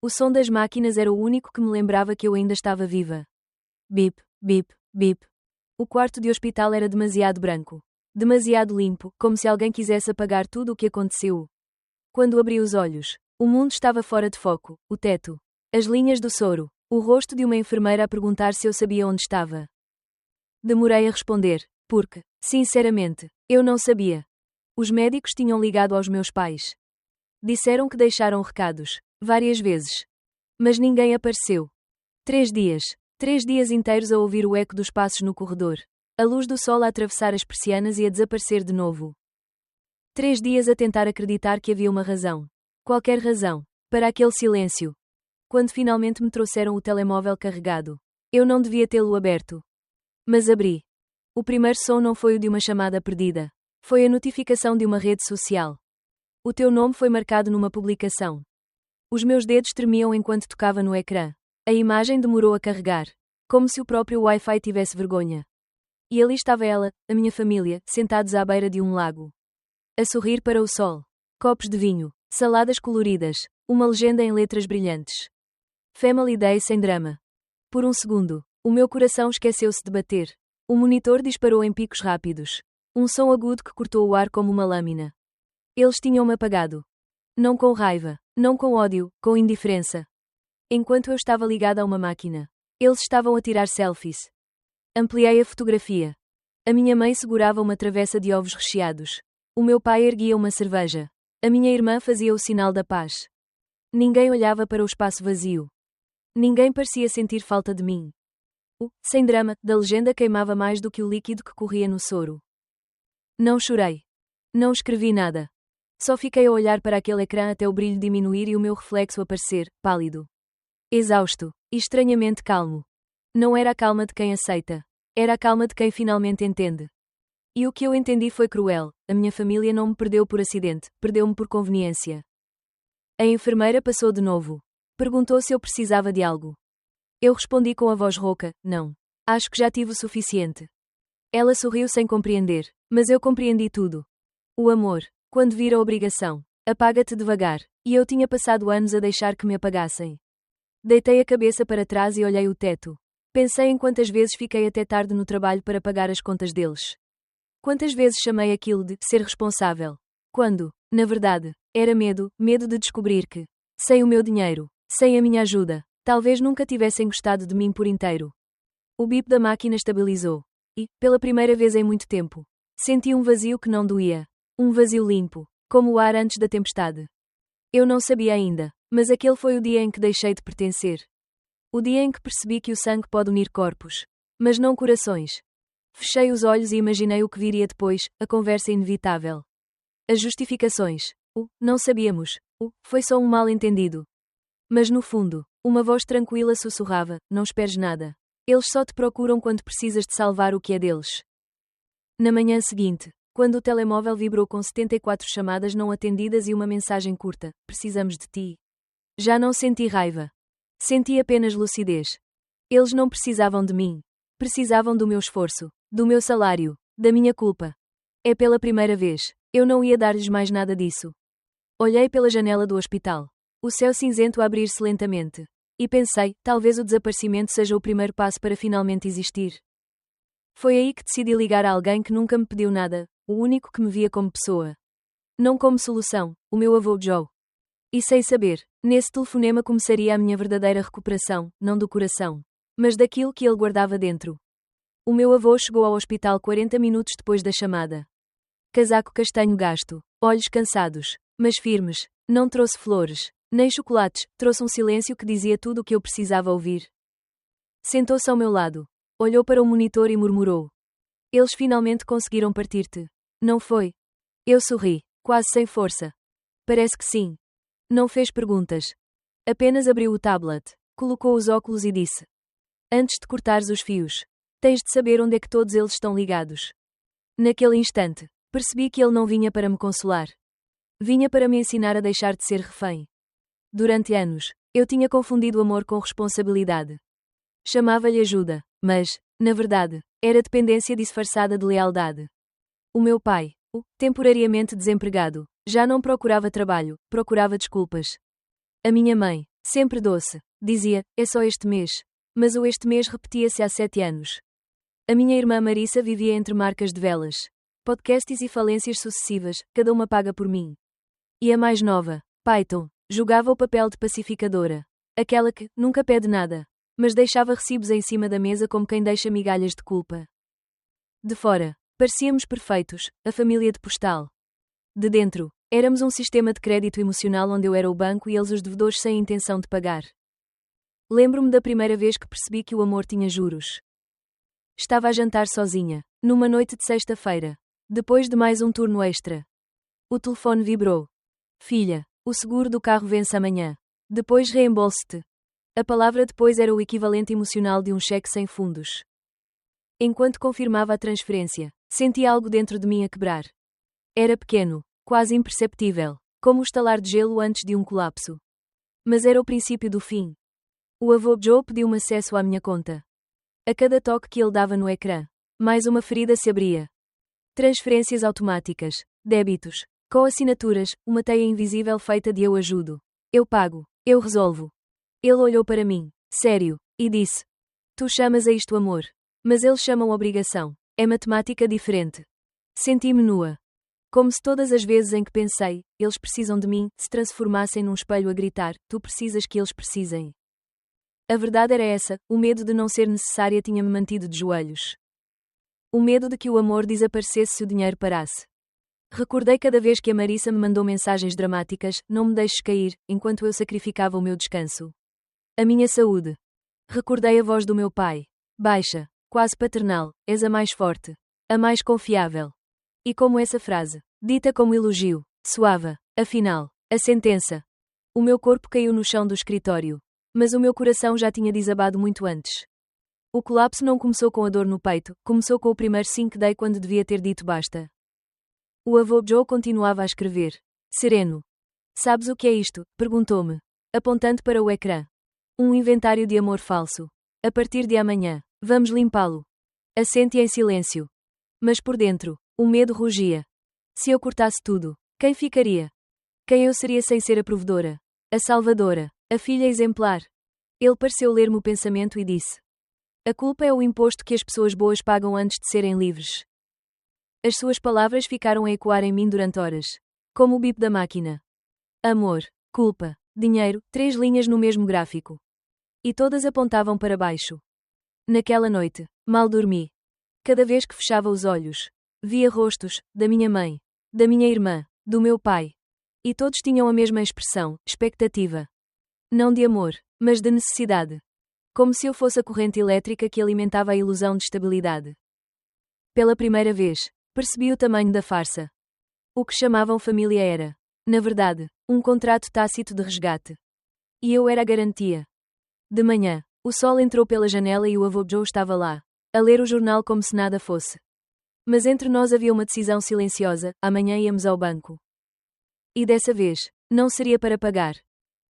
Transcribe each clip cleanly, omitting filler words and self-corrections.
O som das máquinas era o único que me lembrava que eu ainda estava viva. Bip, bip, bip. O quarto de hospital era demasiado branco. Demasiado limpo, como se alguém quisesse apagar tudo o que aconteceu. Quando abri os olhos, o mundo estava fora de foco, o teto, as linhas do soro, o rosto de uma enfermeira a perguntar se eu sabia onde estava. Demorei a responder, porque, sinceramente, eu não sabia. Os médicos tinham ligado aos meus pais. Disseram que deixaram recados, várias vezes. Mas ninguém apareceu. 3 dias. 3 dias inteiros a ouvir o eco dos passos no corredor. A luz do sol a atravessar as persianas e a desaparecer de novo. 3 dias a tentar acreditar que havia uma razão. Qualquer razão. Para aquele silêncio. Quando finalmente me trouxeram o telemóvel carregado. Eu não devia tê-lo aberto. Mas abri. O primeiro som não foi o de uma chamada perdida. Foi a notificação de uma rede social. O teu nome foi marcado numa publicação. Os meus dedos tremiam enquanto tocava no ecrã. A imagem demorou a carregar. Como se o próprio Wi-Fi tivesse vergonha. E ali estava ela, a minha família, sentados à beira de um lago. A sorrir para o sol. Copos de vinho, saladas coloridas, uma legenda em letras brilhantes. Family Day sem drama. Por um segundo, o meu coração esqueceu-se de bater. O monitor disparou em picos rápidos. Um som agudo que cortou o ar como uma lâmina. Eles tinham-me apagado. Não com raiva, não com ódio, com indiferença. Enquanto eu estava ligada a uma máquina. Eles estavam a tirar selfies. Ampliei a fotografia. A minha mãe segurava uma travessa de ovos recheados. O meu pai erguia uma cerveja. A minha irmã fazia o sinal da paz. Ninguém olhava para o espaço vazio. Ninguém parecia sentir falta de mim. O sem drama da legenda queimava mais do que o líquido que corria no soro. Não chorei. Não escrevi nada. Só fiquei a olhar para aquele ecrã até o brilho diminuir e o meu reflexo aparecer, pálido. Exausto, e estranhamente calmo. Não era a calma de quem aceita. Era a calma de quem finalmente entende. E o que eu entendi foi cruel. A minha família não me perdeu por acidente, perdeu-me por conveniência. A enfermeira passou de novo. Perguntou se eu precisava de algo. Eu respondi com a voz rouca, não. Acho que já tive o suficiente. Ela sorriu sem compreender, mas eu compreendi tudo. O amor, quando vira a obrigação, apaga-te devagar, e eu tinha passado anos a deixar que me apagassem. Deitei a cabeça para trás e olhei o teto. Pensei em quantas vezes fiquei até tarde no trabalho para pagar as contas deles. Quantas vezes chamei aquilo de ser responsável. Quando, na verdade, era medo de descobrir que, sem o meu dinheiro, sem a minha ajuda, talvez nunca tivessem gostado de mim por inteiro. O bip da máquina estabilizou. E, pela primeira vez em muito tempo, senti um vazio que não doía. Um vazio limpo, como o ar antes da tempestade. Eu não sabia ainda, mas aquele foi o dia em que deixei de pertencer. O dia em que percebi que o sangue pode unir corpos, mas não corações. Fechei os olhos e imaginei o que viria depois, a conversa inevitável. As justificações. Não sabíamos. Foi só um mal-entendido. Mas no fundo, uma voz tranquila sussurrava, não esperes nada. Eles só te procuram quando precisas de salvar o que é deles. Na manhã seguinte, quando o telemóvel vibrou com 74 chamadas não atendidas e uma mensagem curta, precisamos de ti. Já não senti raiva. Senti apenas lucidez. Eles não precisavam de mim. Precisavam do meu esforço, do meu salário, da minha culpa. É pela primeira vez. Eu não ia dar-lhes mais nada disso. Olhei pela janela do hospital. O céu cinzento a abrir-se lentamente. E pensei, talvez o desaparecimento seja o primeiro passo para finalmente existir. Foi aí que decidi ligar a alguém que nunca me pediu nada, o único que me via como pessoa. Não como solução, o meu avô Joe. E sem saber, nesse telefonema começaria a minha verdadeira recuperação, não do coração, mas daquilo que ele guardava dentro. O meu avô chegou ao hospital 40 minutos depois da chamada. Casaco castanho gasto, olhos cansados, mas firmes, não trouxe flores, nem chocolates, trouxe um silêncio que dizia tudo o que eu precisava ouvir. Sentou-se ao meu lado, olhou para o monitor e murmurou. Eles finalmente conseguiram partir-te. Não foi? Eu sorri, quase sem força. Parece que sim. Não fez perguntas. Apenas abriu o tablet, colocou os óculos e disse. Antes de cortares os fios, tens de saber onde é que todos eles estão ligados. Naquele instante, percebi que ele não vinha para me consolar. Vinha para me ensinar a deixar de ser refém. Durante anos, eu tinha confundido amor com responsabilidade. Chamava-lhe ajuda, mas, na verdade, era dependência disfarçada de lealdade. O meu pai, temporariamente desempregado, já não procurava trabalho, procurava desculpas. A minha mãe, Sempre doce. Dizia, é só este mês. Mas o este mês repetia-se há 7 anos. A minha irmã Marissa vivia entre marcas de velas, podcasts e falências sucessivas, cada uma paga por mim. E a mais nova, Python, jogava o papel de pacificadora. Aquela que nunca pede nada, mas deixava recibos em cima da mesa como quem deixa migalhas de culpa. De fora, parecíamos perfeitos, a família de postal. De dentro, éramos um sistema de crédito emocional onde eu era o banco e eles os devedores sem intenção de pagar. Lembro-me da primeira vez que percebi que o amor tinha juros. Estava a jantar sozinha, numa noite de sexta-feira, depois de mais um turno extra. O telefone vibrou. Filha, o seguro do carro vence amanhã. Depois reembolso-te. A palavra depois era o equivalente emocional de um cheque sem fundos. Enquanto confirmava a transferência, senti algo dentro de mim a quebrar. Era pequeno, quase imperceptível, como o estalar de gelo antes de um colapso. Mas era o princípio do fim. O avô Joe pediu-me acesso à minha conta. A cada toque que ele dava no ecrã, mais uma ferida se abria. Transferências automáticas, débitos, co-assinaturas, uma teia invisível feita de eu ajudo. Eu pago, eu resolvo. Ele olhou para mim, sério, e disse: Tu chamas a isto amor. Mas eles chamam obrigação. É matemática diferente. Senti-me nua. Como se todas as vezes em que pensei, eles precisam de mim, se transformassem num espelho a gritar, tu precisas que eles precisem. A verdade era essa, o medo de não ser necessária tinha-me mantido de joelhos. O medo de que o amor desaparecesse se o dinheiro parasse. Recordei cada vez que a Marissa me mandou mensagens dramáticas, não me deixes cair, enquanto eu sacrificava o meu descanso. A minha saúde. Recordei a voz do meu pai. Baixa, quase paternal, és a mais forte. A mais confiável. E como essa frase, dita como elogio, soava, afinal, a sentença. O meu corpo caiu no chão do escritório. Mas o meu coração já tinha desabado muito antes. O colapso não começou com a dor no peito, começou com o primeiro sim que dei quando devia ter dito basta. O avô Joe continuava a escrever. Sereno. Sabes o que é isto? Perguntou-me, apontando para o ecrã. Um inventário de amor falso. A partir de amanhã, vamos limpá-lo. Assente em silêncio. Mas por dentro, o medo rugia. Se eu cortasse tudo, quem ficaria? Quem eu seria sem ser a provedora? A salvadora? A filha exemplar. Ele pareceu ler-me o pensamento e disse: A culpa é o imposto que as pessoas boas pagam antes de serem livres. As suas palavras ficaram a ecoar em mim durante horas. Como o bip da máquina. Amor, culpa, dinheiro, 3 linhas no mesmo gráfico. E todas apontavam para baixo. Naquela noite, mal dormi. Cada vez que fechava os olhos, via rostos, da minha mãe, da minha irmã, do meu pai. E todos tinham a mesma expressão, expectativa. Não de amor, mas de necessidade. Como se eu fosse a corrente elétrica que alimentava a ilusão de estabilidade. Pela primeira vez, percebi o tamanho da farsa. O que chamavam família era, na verdade, um contrato tácito de resgate. E eu era a garantia. De manhã, o sol entrou pela janela e o avô Joe estava lá, a ler o jornal como se nada fosse. Mas entre nós havia uma decisão silenciosa, amanhã íamos ao banco. E dessa vez, não seria para pagar.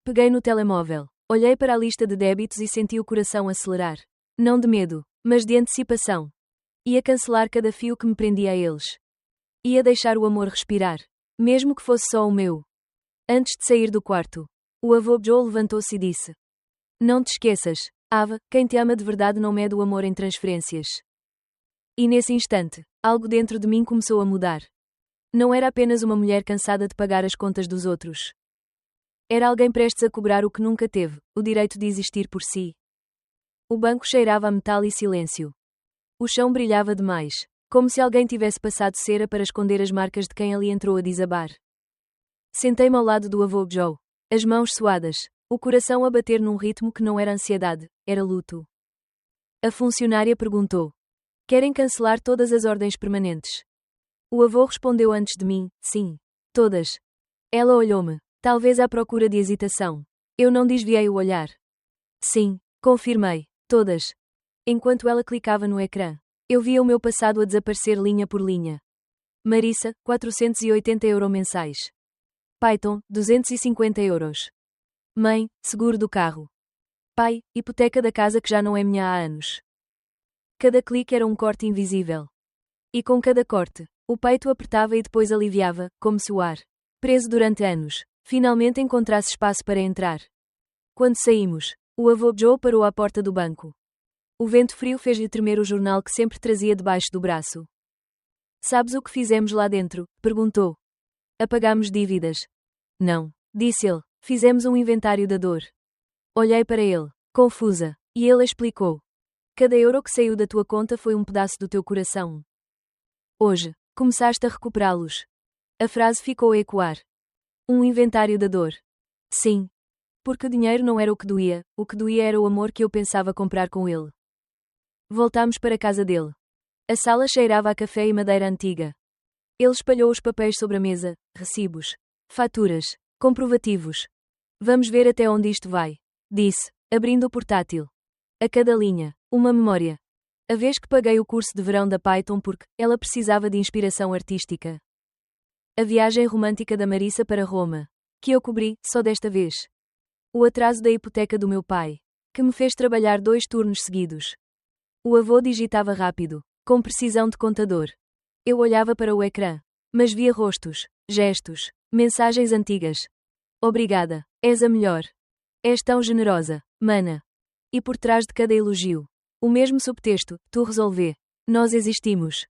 Peguei no telemóvel, olhei para a lista de débitos e senti o coração acelerar. Não de medo, mas de antecipação. Ia cancelar cada fio que me prendia a eles. Ia deixar o amor respirar, mesmo que fosse só o meu. Antes de sair do quarto, o avô Joe levantou-se e disse: Não te esqueças, Ava, quem te ama de verdade não mede o amor em transferências. E nesse instante, algo dentro de mim começou a mudar. Não era apenas uma mulher cansada de pagar as contas dos outros. Era alguém prestes a cobrar o que nunca teve, o direito de existir por si. O banco cheirava a metal e silêncio. O chão brilhava demais, como se alguém tivesse passado cera para esconder as marcas de quem ali entrou a desabar. Sentei-me ao lado do avô Joe, as mãos suadas, o coração a bater num ritmo que não era ansiedade, era luto. A funcionária perguntou: Querem cancelar todas as ordens permanentes? O avô respondeu antes de mim: Sim, todas. Ela olhou-me, talvez à procura de hesitação. Eu não desviei o olhar. Sim, confirmei, todas. Enquanto ela clicava no ecrã, eu via o meu passado a desaparecer linha por linha. Marissa, 480 € mensais. Python, 250 €. Mãe, seguro do carro. Pai, hipoteca da casa que já não é minha há anos. Cada clique era um corte invisível. E com cada corte, o peito apertava e depois aliviava, como se o ar, preso durante anos, finalmente encontrasse espaço para entrar. Quando saímos, o avô Joe parou à porta do banco. O vento frio fez-lhe tremer o jornal que sempre trazia debaixo do braço. Sabes o que fizemos lá dentro? Perguntou. Apagámos dívidas. Não, disse ele. Fizemos um inventário da dor. Olhei para ele, confusa, e ele explicou. Cada euro que saiu da tua conta foi um pedaço do teu coração. Hoje, começaste a recuperá-los. A frase ficou a ecoar. Um inventário da dor. Sim. Porque o dinheiro não era o que doía era o amor que eu pensava comprar com ele. Voltámos para a casa dele. A sala cheirava a café e madeira antiga. Ele espalhou os papéis sobre a mesa, recibos, faturas, comprovativos. Vamos ver até onde isto vai, disse, abrindo o portátil. A cada linha, uma memória. A vez que paguei o curso de verão da Python porque ela precisava de inspiração artística. A viagem romântica da Marissa para Roma, que eu cobri, só desta vez. O atraso da hipoteca do meu pai, que me fez trabalhar 2 turnos seguidos. O avô digitava rápido, com precisão de contador. Eu olhava para o ecrã, mas via rostos, gestos, mensagens antigas. Obrigada, és a melhor. És tão generosa, mana. E por trás de cada elogio, o mesmo subtexto, tu resolvê. Nós existimos.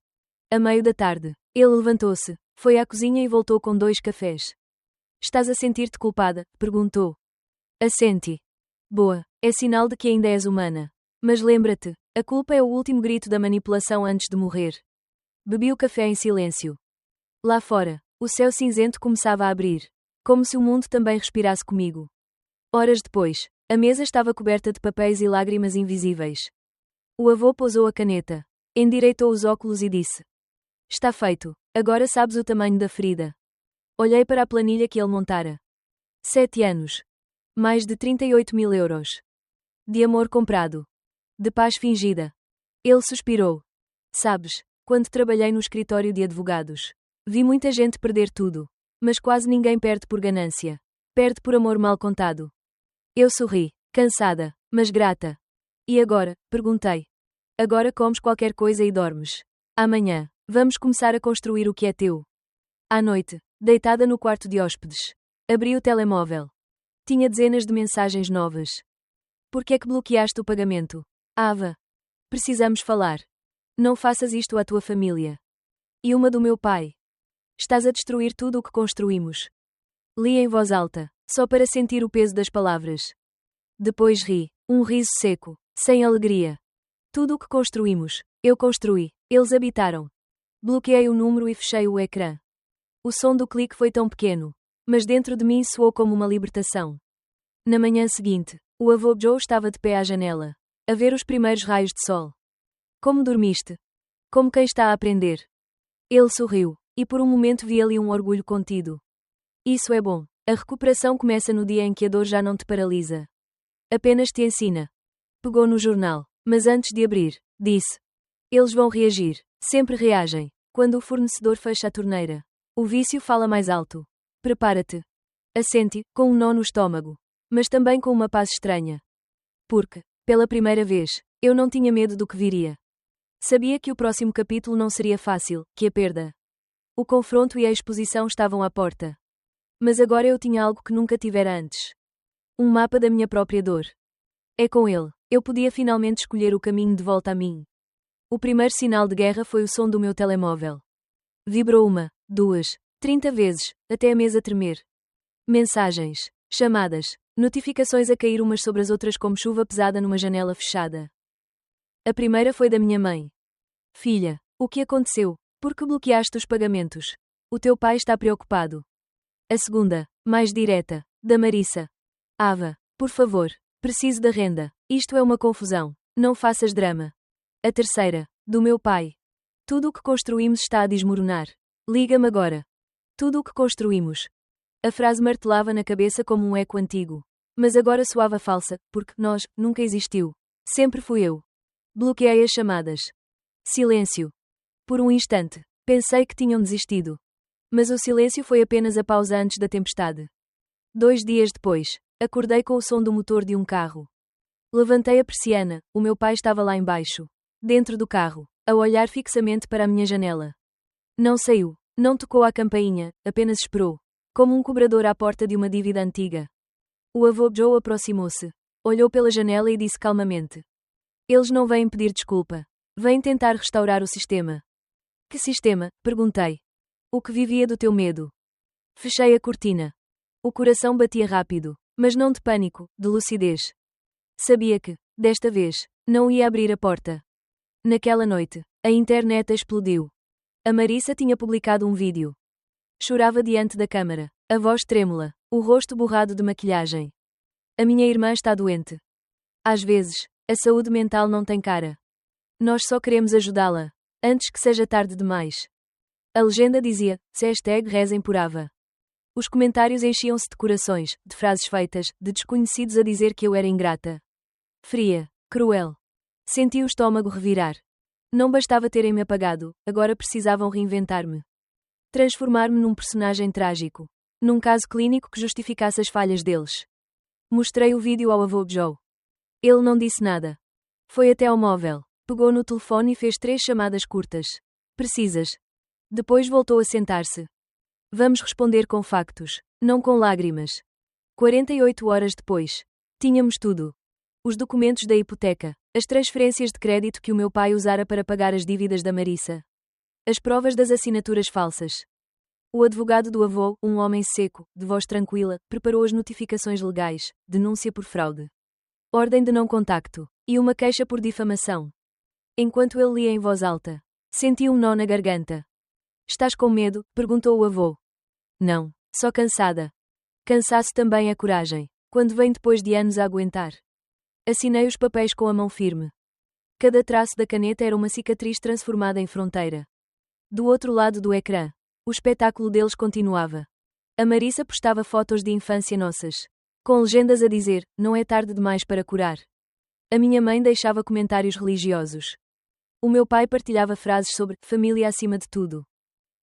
A meio da tarde, ele levantou-se, foi à cozinha e voltou com 2 cafés. Estás a sentir-te culpada? Perguntou. Assenti. Boa, é sinal de que ainda és humana. Mas lembra-te, a culpa é o último grito da manipulação antes de morrer. Bebi o café em silêncio. Lá fora, o céu cinzento começava a abrir, como se o mundo também respirasse comigo. Horas depois, a mesa estava coberta de papéis e lágrimas invisíveis. O avô pousou a caneta, endireitou os óculos e disse: Está feito, agora sabes o tamanho da ferida. Olhei para a planilha que ele montara. 7 anos. Mais de 38.000 euros. De amor comprado. De paz fingida. Ele suspirou. Sabes, quando trabalhei no escritório de advogados, vi muita gente perder tudo. Mas quase ninguém perde por ganância. Perde por amor mal contado. Eu sorri, cansada, mas grata. E agora? Perguntei. Agora comes qualquer coisa e dormes. Amanhã, vamos começar a construir o que é teu. À noite, deitada no quarto de hóspedes, abri o telemóvel. Tinha dezenas de mensagens novas. Por que é que bloqueaste o pagamento? Ava. Precisamos falar. Não faças isto à tua família. E uma do meu pai. Estás a destruir tudo o que construímos. Li em voz alta, só para sentir o peso das palavras. Depois ri, um riso seco, sem alegria. Tudo o que construímos, eu construí, eles habitaram. Bloqueei o número e fechei o ecrã. O som do clique foi tão pequeno, mas dentro de mim soou como uma libertação. Na manhã seguinte, o avô Joe estava de pé à janela, a ver os primeiros raios de sol. Como dormiste? Como quem está a aprender. Ele sorriu, e por um momento vi ali um orgulho contido. Isso é bom. A recuperação começa no dia em que a dor já não te paralisa. Apenas te ensina. Pegou no jornal, mas antes de abrir, disse: Eles vão reagir. Sempre reagem. Quando o fornecedor fecha a torneira, o vício fala mais alto. Prepara-te. Assente, com um nó no estômago. Mas também com uma paz estranha. Porque, pela primeira vez, eu não tinha medo do que viria. Sabia que o próximo capítulo não seria fácil, que a perda. O confronto e a exposição estavam à porta. Mas agora eu tinha algo que nunca tivera antes. Um mapa da minha própria dor. É com ele, eu podia finalmente escolher o caminho de volta a mim. O primeiro sinal de guerra foi o som do meu telemóvel. Vibrou 1, 2, 30 vezes, até a mesa tremer. Mensagens, chamadas, notificações a cair umas sobre as outras como chuva pesada numa janela fechada. A primeira foi da minha mãe. Filha, o que aconteceu? Por que bloqueaste os pagamentos? O teu pai está preocupado. A segunda, mais direta, da Marissa. Ava, por favor, preciso da renda. Isto é uma confusão. Não faças drama. A terceira, do meu pai. Tudo o que construímos está a desmoronar. Liga-me agora. Tudo o que construímos. A frase martelava na cabeça como um eco antigo. Mas agora soava falsa, porque nós nunca existiu. Sempre fui eu. Bloqueei as chamadas. Silêncio. Por um instante, pensei que tinham desistido. Mas o silêncio foi apenas a pausa antes da tempestade. 2 dias depois, acordei com o som do motor de um carro. Levantei a persiana, o meu pai estava lá embaixo. Dentro do carro, a olhar fixamente para a minha janela. Não saiu, não tocou à campainha, apenas esperou. Como um cobrador à porta de uma dívida antiga. O avô Joe aproximou-se. Olhou pela janela e disse calmamente. Eles não vêm pedir desculpa. Vêm tentar restaurar o sistema. Que sistema? Perguntei. O que vivia do teu medo. Fechei a cortina. O coração batia rápido, mas não de pânico, de lucidez. Sabia que, desta vez, não ia abrir a porta. Naquela noite, a internet explodiu. A Marissa tinha publicado um vídeo. Chorava diante da câmara, a voz trêmula, o rosto borrado de maquilhagem. A minha irmã está doente. Às vezes, a saúde mental não tem cara. Nós só queremos ajudá-la, antes que seja tarde demais. A legenda dizia, #rezem por Ava. Os comentários enchiam-se de corações, de frases feitas, de desconhecidos a dizer que eu era ingrata. Fria, cruel. Senti o estômago revirar. Não bastava terem-me apagado, agora precisavam reinventar-me. Transformar-me num personagem trágico. Num caso clínico que justificasse as falhas deles. Mostrei o vídeo ao avô Joe. Ele não disse nada. Foi até ao móvel, pegou no telefone e fez 3 chamadas curtas. Precisas. Depois voltou a sentar-se. Vamos responder com factos, não com lágrimas. 48 horas depois. Tínhamos tudo. Os documentos da hipoteca, as transferências de crédito que o meu pai usara para pagar as dívidas da Marissa. As provas das assinaturas falsas. O advogado do avô, um homem seco, de voz tranquila, preparou as notificações legais, denúncia por fraude, ordem de não contacto, e uma queixa por difamação. Enquanto ele lia em voz alta, senti um nó na garganta. Estás com medo? Perguntou o avô. Não, só cansada. Cansaço também é coragem, quando vem depois de anos a aguentar. Assinei os papéis com a mão firme. Cada traço da caneta era uma cicatriz transformada em fronteira. Do outro lado do ecrã, o espetáculo deles continuava. A Marissa postava fotos de infância nossas, com legendas a dizer, não é tarde demais para curar. A minha mãe deixava comentários religiosos. O meu pai partilhava frases sobre família acima de tudo.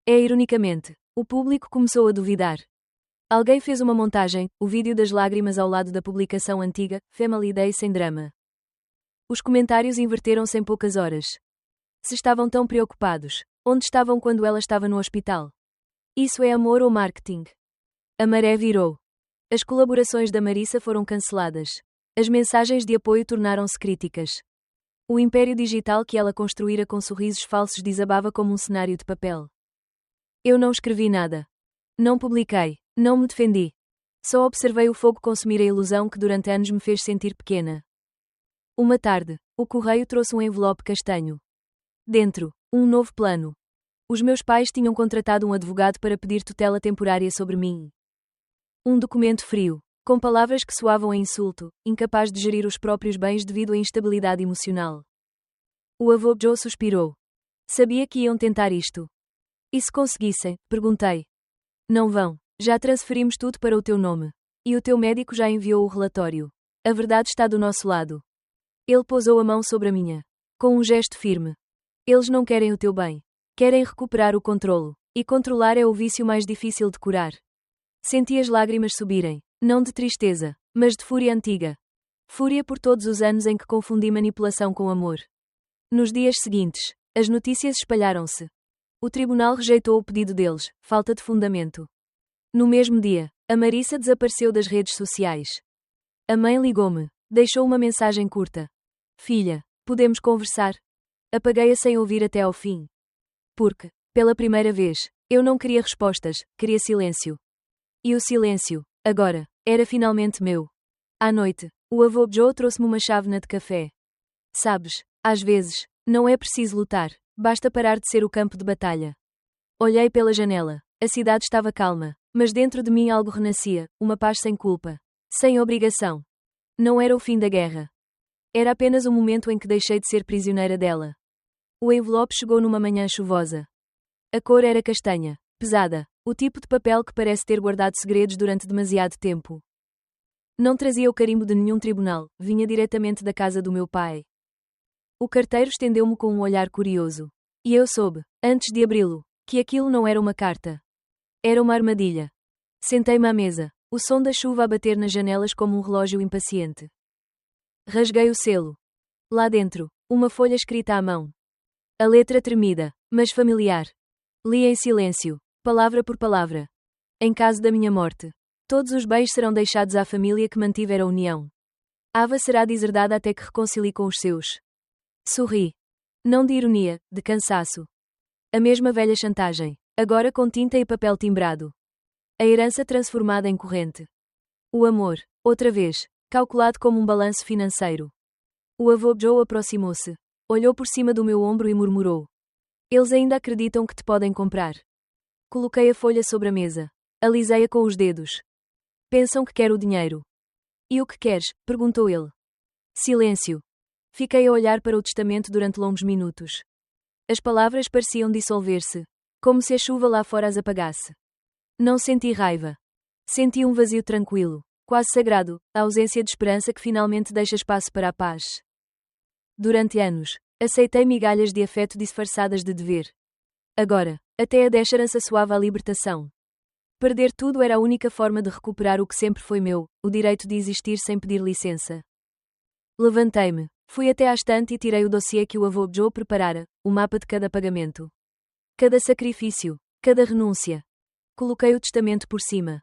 Ironicamente, o público começou a duvidar. Alguém fez uma montagem, o vídeo das lágrimas ao lado da publicação antiga, Family Day sem drama. Os comentários inverteram-se em poucas horas. Se estavam tão preocupados, onde estavam quando ela estava no hospital? Isso é amor ou marketing? A maré virou. As colaborações da Marissa foram canceladas. As mensagens de apoio tornaram-se críticas. O império digital que ela construíra com sorrisos falsos desabava como um cenário de papel. Eu não escrevi nada. Não publiquei. Não me defendi. Só observei o fogo consumir a ilusão que durante anos me fez sentir pequena. Uma tarde, o correio trouxe um envelope castanho. Dentro, um novo plano. Os meus pais tinham contratado um advogado para pedir tutela temporária sobre mim. Um documento frio, com palavras que soavam a insulto, incapaz de gerir os próprios bens devido à instabilidade emocional. O avô Joe suspirou. Sabia que iam tentar isto. E se conseguissem? Perguntei. Não vão. Já transferimos tudo para o teu nome. E o teu médico já enviou o relatório. A verdade está do nosso lado. Ele pousou a mão sobre a minha. Com um gesto firme. Eles não querem o teu bem. Querem recuperar o controlo. E controlar é o vício mais difícil de curar. Senti as lágrimas subirem. Não de tristeza, mas de fúria antiga. Fúria por todos os anos em que confundi manipulação com amor. Nos dias seguintes, as notícias espalharam-se. O tribunal rejeitou o pedido deles, falta de fundamento. No mesmo dia, a Marissa desapareceu das redes sociais. A mãe ligou-me. Deixou uma mensagem curta. Filha, podemos conversar? Apaguei-a sem ouvir até ao fim. Porque, pela primeira vez, eu não queria respostas, queria silêncio. E o silêncio, agora, era finalmente meu. À noite, o avô Joe trouxe-me uma chávena de café. Sabes, às vezes, não é preciso lutar, basta parar de ser o campo de batalha. Olhei pela janela. A cidade estava calma, mas dentro de mim algo renascia, uma paz sem culpa. Sem obrigação. Não era o fim da guerra. Era apenas um momento em que deixei de ser prisioneira dela. O envelope chegou numa manhã chuvosa. A cor era castanha, pesada, o tipo de papel que parece ter guardado segredos durante demasiado tempo. Não trazia o carimbo de nenhum tribunal, vinha diretamente da casa do meu pai. O carteiro estendeu-me com um olhar curioso. E eu soube, antes de abri-lo, que aquilo não era uma carta. Era uma armadilha. Sentei-me à mesa, o som da chuva a bater nas janelas como um relógio impaciente. Rasguei o selo. Lá dentro, uma folha escrita à mão. A letra tremida, mas familiar. Li em silêncio, palavra por palavra. Em caso da minha morte, Todos os bens serão deixados à família que mantiver a união. Ava será deserdada até que reconcilie com os seus. Sorri. Não de ironia, de cansaço. A mesma velha chantagem. Agora com tinta e papel timbrado. A herança transformada em corrente. O amor. Outra vez. Calculado como um balanço financeiro. O avô Joe aproximou-se. Olhou por cima do meu ombro e murmurou. Eles ainda acreditam que te podem comprar. Coloquei a folha sobre a mesa. Alisei-a com os dedos. Pensam que quero o dinheiro. E o que queres? Perguntou ele. Silêncio. Fiquei a olhar para o testamento durante longos minutos. As palavras pareciam dissolver-se, como se a chuva lá fora as apagasse. Não senti raiva. Senti um vazio tranquilo, quase sagrado, a ausência de esperança que finalmente deixa espaço para a paz. Durante anos, aceitei migalhas de afeto disfarçadas de dever. Agora, até a décharance soava a libertação. Perder tudo era a única forma de recuperar o que sempre foi meu, o direito de existir sem pedir licença. Levantei-me, fui até à estante e tirei o dossiê que o avô Joe preparara, o mapa de cada pagamento. Cada sacrifício, cada renúncia. Coloquei o testamento por cima.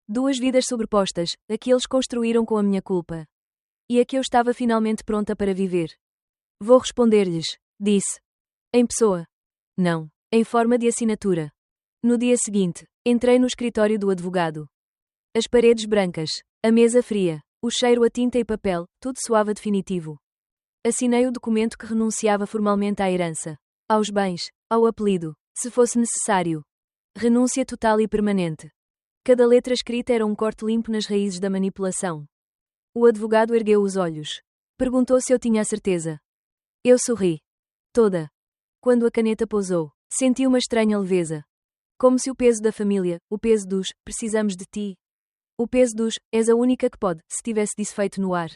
2 vidas sobrepostas, a que eles construíram com a minha culpa. E a que eu estava finalmente pronta para viver. Vou responder-lhes, disse. Em pessoa. Não, em forma de assinatura. No dia seguinte, entrei no escritório do advogado. As paredes brancas, a mesa fria, o cheiro a tinta e papel, tudo soava definitivo. Assinei o documento que renunciava formalmente à herança, aos bens, ao apelido, se fosse necessário. Renúncia total e permanente. Cada letra escrita era um corte limpo nas raízes da manipulação. O advogado ergueu os olhos. Perguntou se eu tinha a certeza. Eu sorri. Toda. Quando a caneta pousou, senti uma estranha leveza. Como se o peso da família, o peso dos, precisamos de ti. O peso dos, és a única que pode, se tivesse disso feito no ar.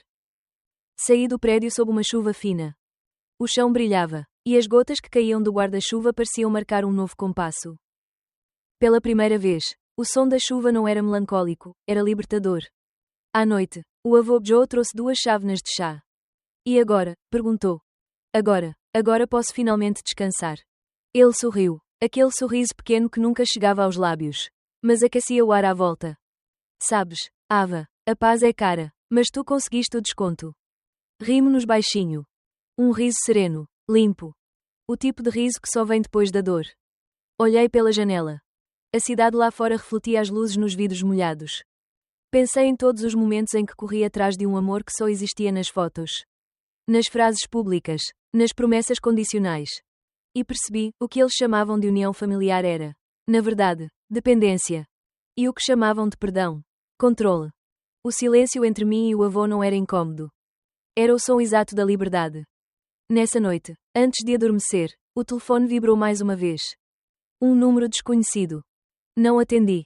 Saí do prédio sob uma chuva fina. O chão brilhava, e as gotas que caíam do guarda-chuva pareciam marcar um novo compasso. Pela primeira vez, o som da chuva não era melancólico, era libertador. À noite, o avô Joe trouxe 2 chávenas de chá. E agora? Perguntou. Agora posso finalmente descansar. Ele sorriu. Aquele sorriso pequeno que nunca chegava aos lábios. Mas aquecia o ar à volta. Sabes, Ava, a paz é cara, mas tu conseguiste o desconto. Rimo-nos baixinho. Um riso sereno, limpo. O tipo de riso que só vem depois da dor. Olhei pela janela. A cidade lá fora refletia as luzes nos vidros molhados. Pensei em todos os momentos em que corri atrás de um amor que só existia nas fotos. Nas frases públicas, nas promessas condicionais. E percebi, o que eles chamavam de união familiar era, na verdade, dependência. E o que chamavam de perdão, controle. O silêncio entre mim e o avô não era incômodo. Era o som exato da liberdade. Nessa noite, antes de adormecer, o telefone vibrou mais uma vez. Um número desconhecido. Não atendi.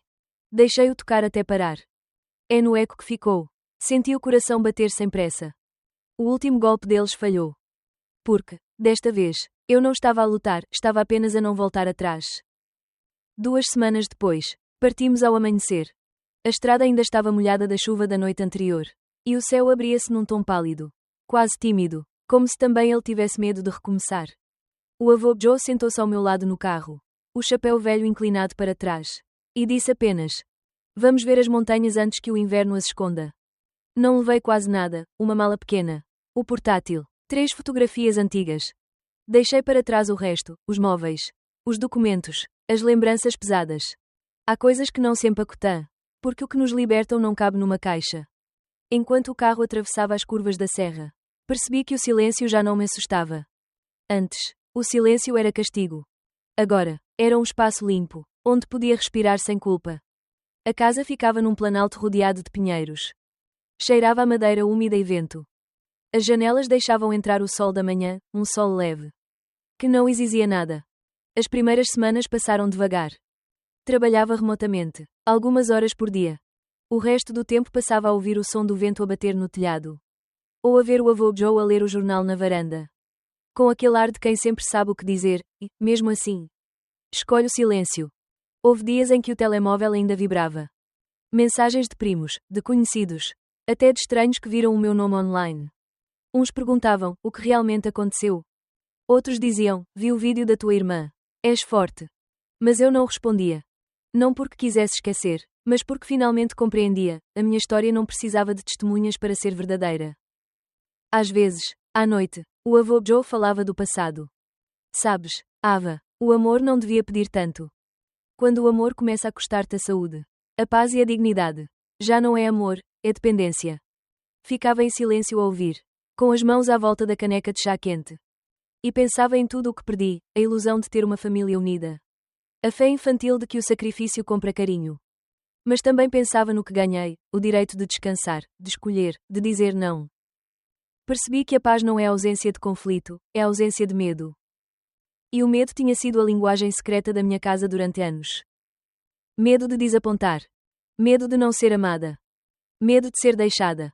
Deixei-o tocar até parar. É no eco que ficou. Senti o coração bater sem pressa. O último golpe deles falhou. Porque, desta vez, eu não estava a lutar, estava apenas a não voltar atrás. 2 semanas depois, partimos ao amanhecer. A estrada ainda estava molhada da chuva da noite anterior. E o céu abria-se num tom pálido. Quase tímido, como se também ele tivesse medo de recomeçar. O avô Joe sentou-se ao meu lado no carro, o chapéu velho inclinado para trás. E disse apenas: Vamos ver as montanhas antes que o inverno as esconda. Não levei quase nada, uma mala pequena, o portátil, 3 fotografias antigas. Deixei para trás o resto, os móveis, os documentos, as lembranças pesadas. Há coisas que não se empacotã, porque o que nos libertam não cabe numa caixa. Enquanto o carro atravessava as curvas da serra, percebi que o silêncio já não me assustava. Antes, o silêncio era castigo. Agora, era um espaço limpo, onde podia respirar sem culpa. A casa ficava num planalto rodeado de pinheiros. Cheirava a madeira úmida e vento. As janelas deixavam entrar o sol da manhã, um sol leve, que não exigia nada. As primeiras semanas passaram devagar. Trabalhava remotamente, algumas horas por dia. O resto do tempo passava a ouvir o som do vento a bater no telhado. Ou a ver o avô Joe a ler o jornal na varanda. Com aquele ar de quem sempre sabe o que dizer, e, mesmo assim, escolhe o silêncio. Houve dias em que o telemóvel ainda vibrava. Mensagens de primos, de conhecidos, até de estranhos que viram o meu nome online. Uns perguntavam, o que realmente aconteceu? Outros diziam, vi o vídeo da tua irmã. És forte. Mas eu não respondia. Não porque quisesse esquecer, Mas porque finalmente compreendia, a minha história não precisava de testemunhas para ser verdadeira. Às vezes, à noite, o avô Joe falava do passado. Sabes, Ava, o amor não devia pedir tanto. Quando o amor começa a custar-te a saúde, a paz e a dignidade, já não é amor, é dependência. Ficava em silêncio a ouvir, com as mãos à volta da caneca de chá quente. E pensava em tudo o que perdi, a ilusão de ter uma família unida. A fé infantil de que o sacrifício compra carinho. Mas também pensava no que ganhei, o direito de descansar, de escolher, de dizer não. Percebi que a paz não é ausência de conflito, é ausência de medo. E o medo tinha sido a linguagem secreta da minha casa durante anos. Medo de desapontar. Medo de não ser amada. Medo de ser deixada.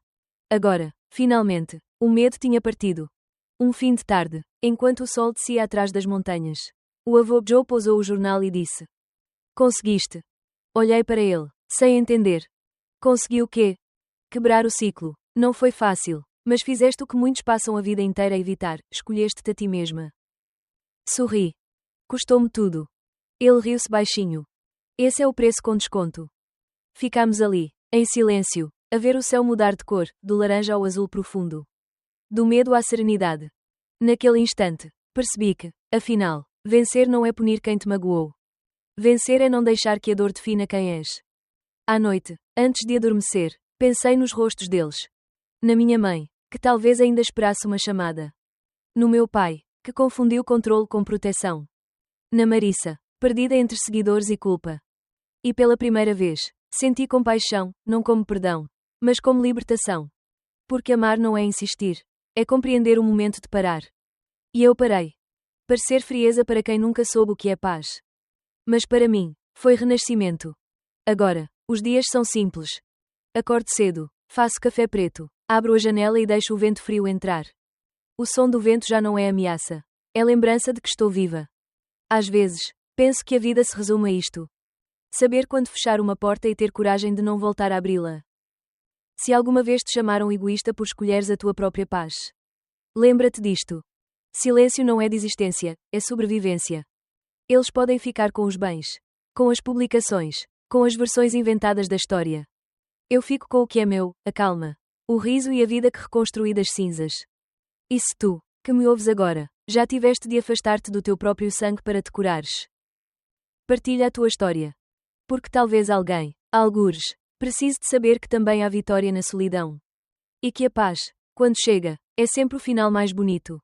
Agora, finalmente, o medo tinha partido. Um fim de tarde, enquanto o sol descia atrás das montanhas, o avô Joe pousou o jornal e disse: Conseguiste. Olhei para ele, sem entender. Consegui o quê? Quebrar o ciclo. Não foi fácil, mas fizeste o que muitos passam a vida inteira a evitar, escolheste-te a ti mesma. Sorri. Custou-me tudo. Ele riu-se baixinho. Esse é o preço com desconto. Ficámos ali, em silêncio, a ver o céu mudar de cor, do laranja ao azul profundo. Do medo à serenidade. Naquele instante, percebi que, afinal, vencer não é punir quem te magoou. Vencer é não deixar que a dor defina quem és. À noite, antes de adormecer, pensei nos rostos deles. Na minha mãe, que talvez ainda esperasse uma chamada. No meu pai, que confundiu controle com proteção. Na Marissa, perdida entre seguidores e culpa. E pela primeira vez, senti compaixão, não como perdão, mas como libertação. Porque amar não é insistir, é compreender o momento de parar. E eu parei. Parecer frieza para quem nunca soube o que é paz. Mas para mim, foi renascimento. Agora, os dias são simples. Acordo cedo, faço café preto, abro a janela e deixo o vento frio entrar. O som do vento já não é ameaça. É lembrança de que estou viva. Às vezes, penso que a vida se resume a isto. Saber quando fechar uma porta e ter coragem de não voltar a abri-la. Se alguma vez te chamaram egoísta por escolheres a tua própria paz, lembra-te disto. Silêncio não é desistência, é sobrevivência. Eles podem ficar com os bens, com as publicações, com as versões inventadas da história. Eu fico com o que é meu, a calma, o riso e a vida que reconstruí das cinzas. E se tu, que me ouves agora, já tiveste de afastar-te do teu próprio sangue para te curares? Partilha a tua história. Porque talvez alguém, algures, precise de saber que também há vitória na solidão. E que a paz, quando chega, é sempre o final mais bonito.